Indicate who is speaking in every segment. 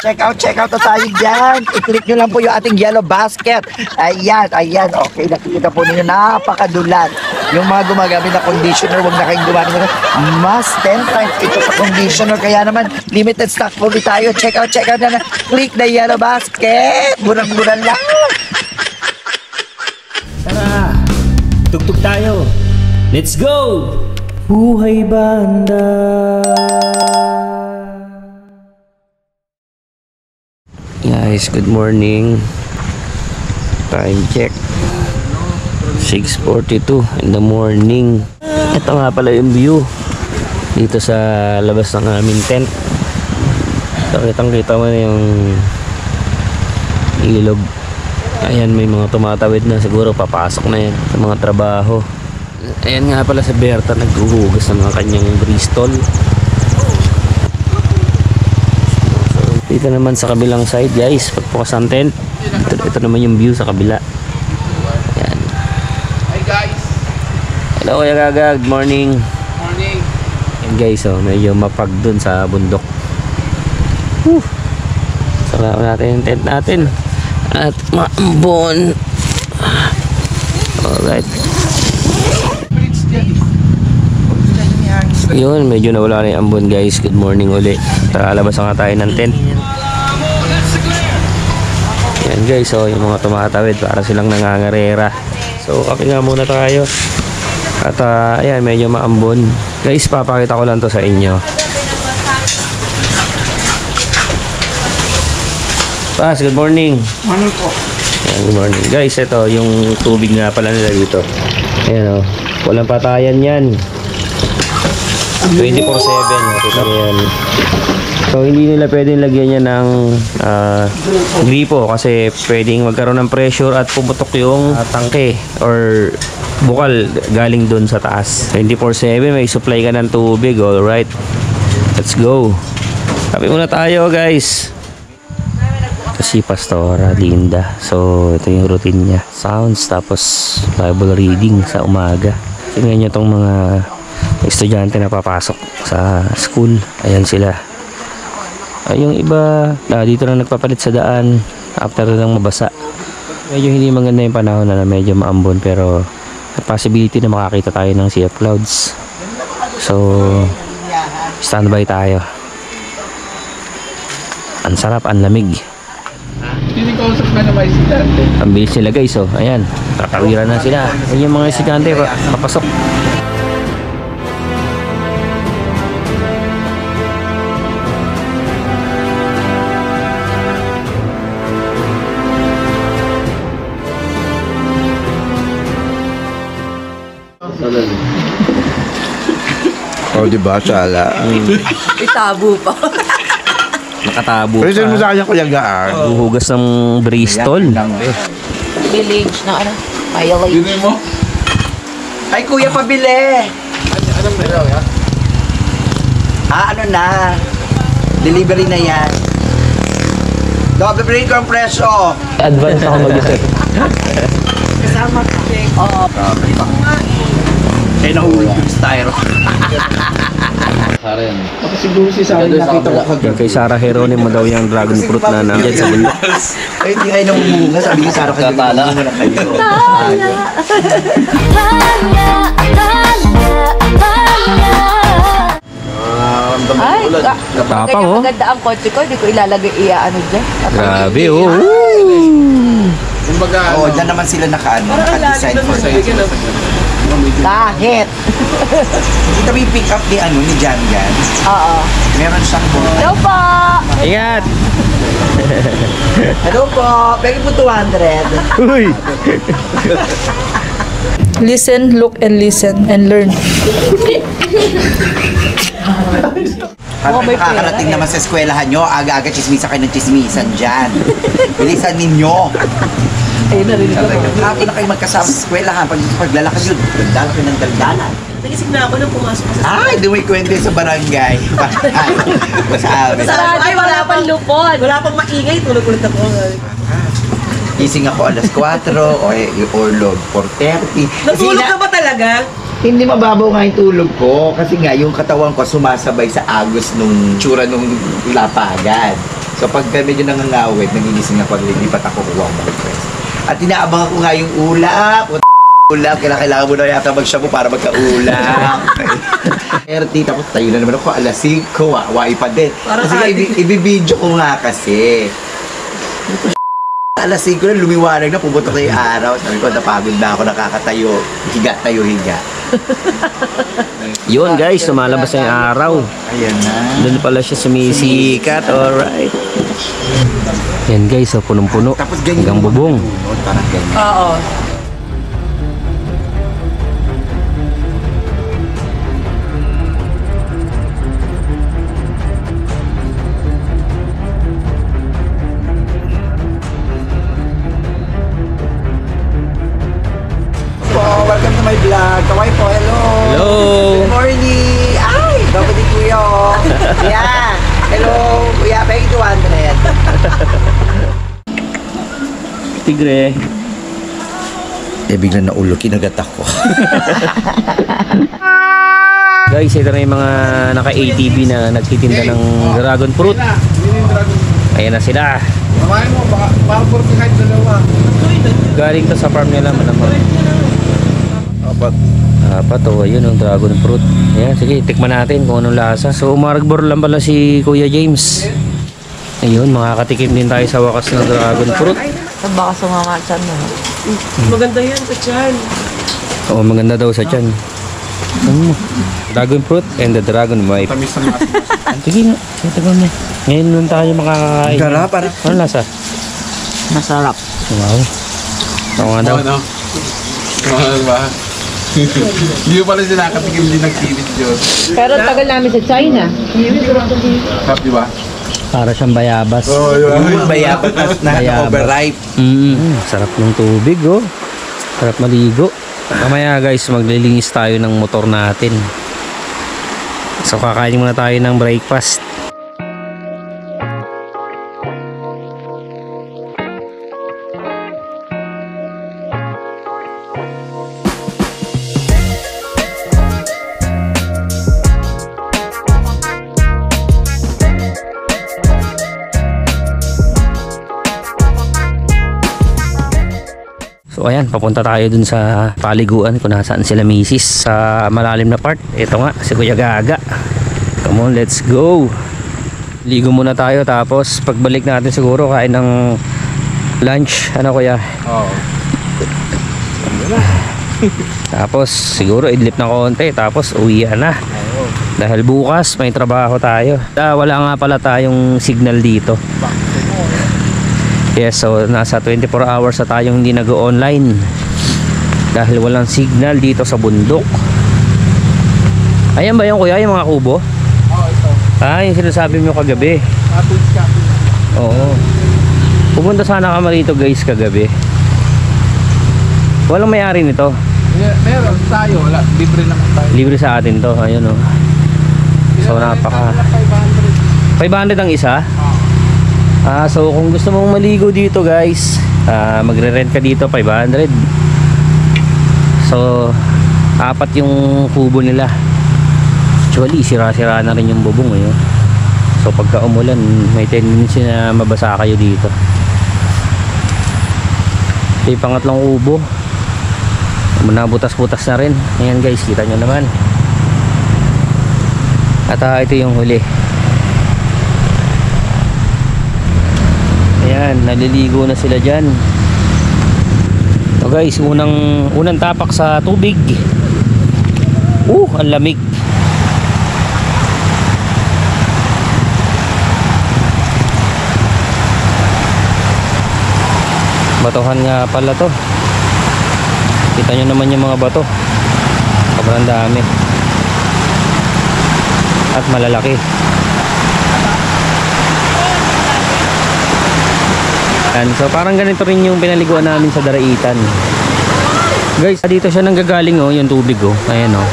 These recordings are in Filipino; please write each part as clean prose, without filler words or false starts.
Speaker 1: Check out na tayo dyan. I-click nyo lang po yung ating yellow basket. Ayan. Okay, nakikita po ninyo, napakadulat. Yung mga gumagamit na conditioner, huwag na kayong gumamit na. Mas 10 times ito sa conditioner. Kaya naman, limited stock po tayo. Check out na. Click the yellow basket. Murang-murang lang.
Speaker 2: Tara, tugtog tayo. Let's go! Buhay banda. Guys, good morning. Time check 6:42 in the morning. Ito nga pala yung view dito sa labas ng aming tent. So, kitang-kita mo na yung ilog. Ayan, may mga tumatawid na, siguro papasok na yan sa mga trabaho. Ayan nga pala si Berta, naghuhugas ng mga kanyang Bristol. So, dito naman sa kabilang side guys, pagpukas ng tent, ito naman yung view sa kabila. Ayan.
Speaker 3: Hi guys.
Speaker 2: Hello Kuya Gaga, good morning.
Speaker 3: Morning.
Speaker 2: Ayan guys, oh, medyo mapag dun sa bundok. Sarap natin yung tent natin at maambon. Alright. Yun, medyo nawala na yung ambon guys. Good morning uli. Lalabas nga tayo ng tent. Yan guys, so yung mga tumatawid para silang nangangarera. So kape nga muna tayo. At ayan, medyo maambon. Guys, papakita ko lang to sa inyo. Pas, good morning.
Speaker 1: Morning po.
Speaker 2: Ayan, good morning. Guys, ito yung tubig nga pala nila dito. Ayan o, walang patayan yan. 24/7. Nakita mo yan. So hindi nila pwedeng lagyan yan ng gripo kasi pwedeng magkaroon ng pressure at pumutok yung tangke or bukal galing dun sa taas. 24/7 may supply ka ng tubig. Alright, let's go. Kape muna tayo guys. Si Pastora Linda. So ito yung routine niya. Sounds tapos Bible reading sa umaga. Tingnan nyo tong mga estudyante na papasok sa school. Ayan sila. Yung iba dito na nagpapalit sa daan after lang mabasa. Medyo hindi maganda yung panahon na medyo maambon, pero possibility na makakita tayo ng sea of clouds. So standby tayo. Ang sarap, ang lamig.
Speaker 3: Hindi ko usap na may estudyante.
Speaker 2: Ang bilis nila guys, oh. Ayan, kakawiran na sila. Ayan yung mga estudyante papasok.
Speaker 1: Oh, diba? Sala.
Speaker 4: Itabo pa.
Speaker 2: Nakatabo
Speaker 1: Pero mo
Speaker 2: pa.
Speaker 1: sa kanya Kuya Gaan.
Speaker 2: Huhugas ng Bristol.
Speaker 4: Village na ano? Village.
Speaker 3: Yun mo?
Speaker 1: Ay, Kuya, pabili!
Speaker 3: Anong meron ya?
Speaker 1: Ano na? Delivery na yan. Double break ang presyo.
Speaker 2: Advance ako mag-isip.
Speaker 4: Kasama ka. Oo.
Speaker 1: Eh, nahulog yung styro.
Speaker 3: Ako siguro si Sari nakita ko
Speaker 2: Yung kay Sarah Heronimo daw yung dragon fruit na nandiyan sa bundok.
Speaker 1: Ay, hindi kayo namumunga. Sabi ko, Sarah, kasi namumunga na kayo.
Speaker 4: Ay,
Speaker 2: Tapang, oh.
Speaker 4: maganda ang kotse ko. Hindi ko ilalagay ano dyan.
Speaker 2: Grabe, oh.
Speaker 3: kumbaga
Speaker 1: Oo, dyan naman sila naka-design for that.
Speaker 4: Kahit.
Speaker 1: Kita mo yung pick up ni Jan Gan.
Speaker 4: Oo.
Speaker 1: Meron siyang
Speaker 4: Hello po!
Speaker 2: Ingat!
Speaker 1: Hello po! Pwede po 200.
Speaker 2: Uy!
Speaker 5: Listen, look, and listen, and learn.
Speaker 1: At makakarating naman sa eskwelahan nyo, aga-aga chismisa kayo ng chismisan dyan. Bilisan ninyo.
Speaker 4: Ayun na rin ko.
Speaker 1: Hapon na kayo magkasama sa eskwelahan. Paglalakad yun, daldala kayo ng daldalan.
Speaker 4: Nagising na ako nung pumasok sa
Speaker 1: Ay, dumoy kwento sa barangay. Masabi.
Speaker 4: Ay, wala pang lupon. Wala pang maingay. Tulog ulit ako.
Speaker 1: Gising ako alas 4 or log 4:30.
Speaker 4: Natulog ka ba talaga?
Speaker 1: Hindi mababaw nga yung tulog ko kasi nga yung katawan ko sumasabay sa agos nung tsura nung lapagan. So pagka medyo nangangawit, nagigising na pag lilipat ako, kuha ko mag-press. At inaabang ako nga yung ulap. Ulap, kailangan mo na yata mag-shampoo para magka-ulap. Tapos tayo na naman ako, alas 5, wai pa din. Kasi ibibidyo ko nga kasi. Alas 5 na, lumiwanag na, pumunta ko yung araw. Sabi ko, napagod na ako, nakakatayo. Higa tayo, higa.
Speaker 2: Yun guys, lumalabas na yung araw.
Speaker 1: Ayan na.
Speaker 2: Doon pala siya sumisikat. Alright. Yan guys, so punong-puno.
Speaker 1: Tapos ganyan
Speaker 2: Hanggang bubong.
Speaker 1: Parang ganyan.
Speaker 4: Oo.
Speaker 1: Welcome to my vlog. Kawai po, hello.
Speaker 2: Hello.
Speaker 1: Good morning. Ay, dapat di kuya. Kuya. Hello. Kuya, pay 200.
Speaker 2: Tigre.
Speaker 1: Biglang naulo, kinagat ako.
Speaker 2: Guys, ito na yung mga naka-ATV na nagtitinda ng dragon fruit. Ayan na sila.
Speaker 3: Mamahin mo, baka 40 kahit dalawa.
Speaker 2: Galing to sa farm nila, malamang. Apat o, ayun ang dragon fruit. Ayan, sige, tikman natin kung anong lasa. So, umaragbor lang pala si Kuya James. Ayun, makakatikim din tayo sa wakas ng dragon fruit.
Speaker 4: Baka sumama dyan mo. Maganda yan sa tiyan.
Speaker 2: Oo, maganda daw sa tiyan. Dragon fruit and the dragon wife.
Speaker 3: Tamis na mas.
Speaker 2: Sige nga, tignan mo. Ngayon lang tayo makakain.
Speaker 1: Sarap, parang.
Speaker 2: Ano lasa?
Speaker 4: Masarap.
Speaker 2: Wow. Ito nga daw.
Speaker 3: Ano? Ano ba? Hindi ko pala sinakatikim din ng kinis Diyos.
Speaker 4: Pero tagal namin sa China.
Speaker 3: Sarap, di ba?
Speaker 2: Para siyang bayabas.
Speaker 3: Oo, yun.
Speaker 1: Bayabat na overripe.
Speaker 2: Sarap ng tubig, oh. Sarap maligo. Mamaya guys, maglilinis tayo ng motor natin. So kakain muna tayo ng breakfast. So ayan, papunta tayo dun sa paliguan kung nasaan sila misis sa malalim na part. Ito nga, si Kuya Gaga. Come on, let's go. Ligo muna tayo tapos pagbalik natin siguro kain ng lunch. Ano Kuya?
Speaker 3: Oo.
Speaker 2: Tapos siguro idlip na konti tapos uwian na. Dahil bukas may trabaho tayo. Wala nga pala tayong signal dito. Yes, so nasa 24 hours na tayong hindi nag-online dahil walang signal dito sa bundok. Ayan ba yung Kuya, yung mga kubo?
Speaker 3: Oo, ito.
Speaker 2: Yung sinasabi mo kagabi.
Speaker 3: Cottage cottage.
Speaker 2: Oo. Pupunta sana kami rito guys kagabi. Walang may-ari nito.
Speaker 3: Meron tayo, wala. Libre naman tayo.
Speaker 2: Libre sa atin to. Ayun o. So napaka 500 ang isa. So kung gusto mong maligo dito guys, magre-rent ka dito 500. So 4 yung kubo nila. Actually sira-sira na rin yung bubong eh. So pagka umulan may tendency na mabasa kayo dito. Ito yung pangatlong kubo. Butas-butas na rin. Ayan guys, kita nyo naman. At ito yung huli. Ayan, naliligo na sila dyan. So guys, unang tapak sa tubig. Ang lamig. Batuhan nga pala to. Kita nyo naman yung mga bato. Sobrang dami. At malalaki. So parang ganito rin yung pinaliguan namin sa Daraitan. Guys, dito siya nanggagaling oh, yung tubig oh. Ayan oh.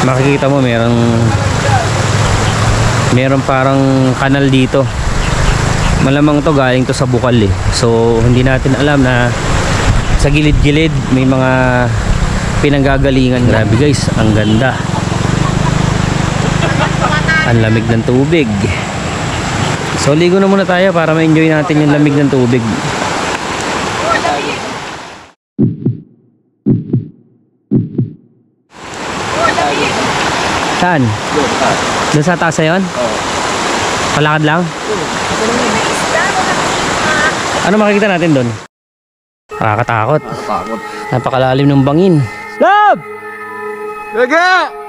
Speaker 2: Makikita mo merong parang kanal dito. Malamang to galing to sa bukal eh. So hindi natin alam na sa gilid-gilid may mga pinanggagalingan. Grabe guys, ang ganda. Ang lamig ng tubig. So ligo na muna tayo para ma-enjoy natin yung lamig ng tubig. Saan? Doon sa taas na yun?
Speaker 3: Oo.
Speaker 2: Palakad lang? Ano makikita natin doon? Nakakatakot.
Speaker 3: Takot.
Speaker 2: Napakalalim ng bangin. Love!
Speaker 3: Gaga!